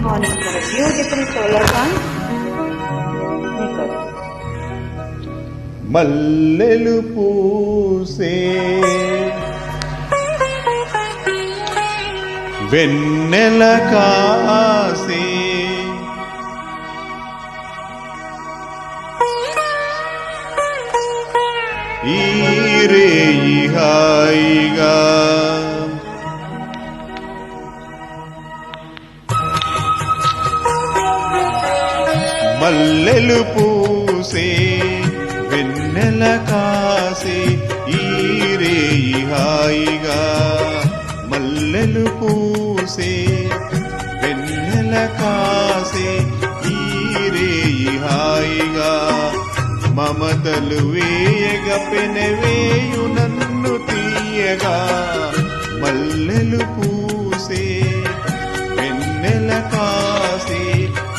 morning for a beautiful solo song. మల్లెలు పూసే వెన్నెల కాసే ఈ రేయి హాయిగా మల్లెలు పూసే వెన్నెల కాసే ఈ రేయి హాయిగా మల్లెలు పూసే వెన్నెల కాసే ఈ రేయి హాయిగా మమతలు వేయగ పెనవేయు నన్ను తీయగా మల్లెలు పూసే వెన్నెల కాసే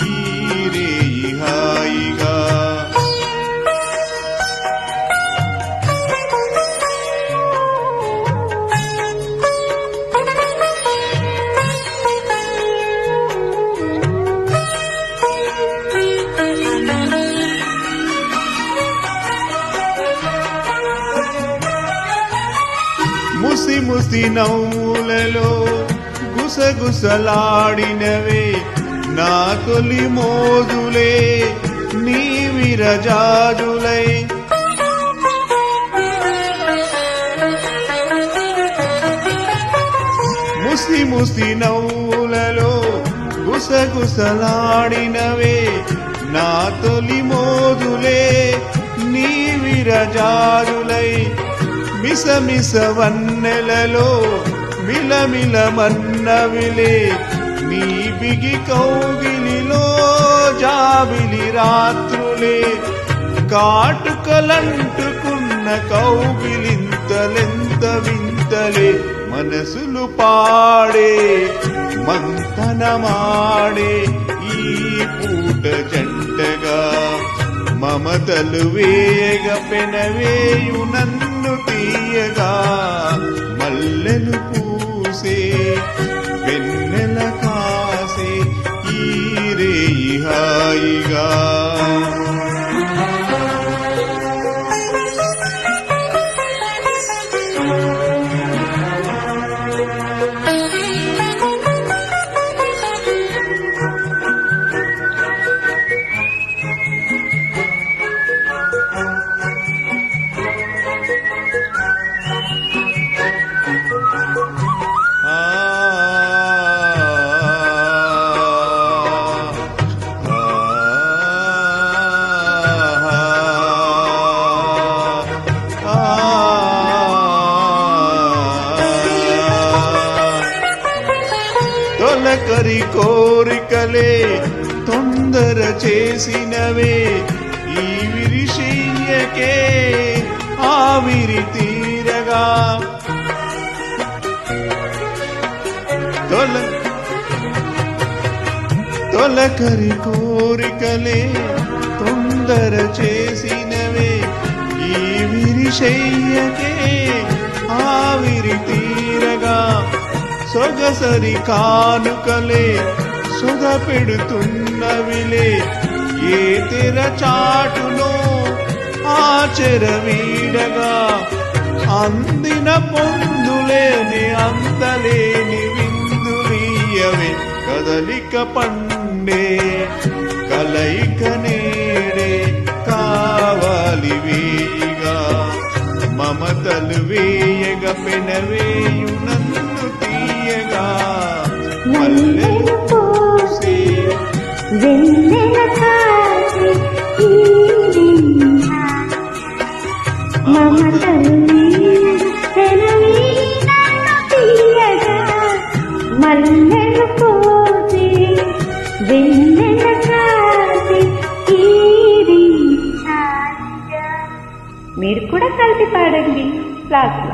ఈ రేయి హాయిగా ముసి ముసి నవ్వులలో గుసగుసలాడినవే నా తొలి మోజులే నీ విరజాజులై ముసి ముసి నవ్వులలో గుసగుసలాడినవే నా తొలి మోజులే నీ విరజాజులై మిసమిస వన్నెలలో మిలమిల మన్నవిలే నీ బిగి కౌగిలిలో జాబిలి రాత్రులే కాటుకలంటుకున్న కౌగిలింతలెంత వింతలే మనసులు పాడే మంతనమాడే ఈ పూట జంటగా మమతలు వేయగ పెనవేయు నన్ను తీయగా మల్లెలు పూసే వెన్నెల కాసే ఈ రేయి హాయిగా తొలకరి కోరికలే తొందర చేసినవే ఈ విరిశయ్యకే ఆవిరి తీరగా తొలకరి కోరికలే తొందర చేసినవే ఈ విరిశయ్యకే ఆవిరి తీరగా సొగసరి కానుకలే సొగ పెడుతున్నవిలే ఏ తెర చాటులో ఆచర వీడగా అందిన పొందులేని అందలేని విందులీయవే కదలిక పండే కలయిక నేడే కావాలి వేయిగా మమతలు వేయగ పెనవేయు నన్ను తీయగా మల్లెలు పూసే వెన్నెల కాసే ఈ మమతలు పెనవేయు నన్ను తీయగా మల్లెలు పూసే వెన్నెల కాసే ఈ మీరు కూడా కలిపి పాడండి క్లాస్లో.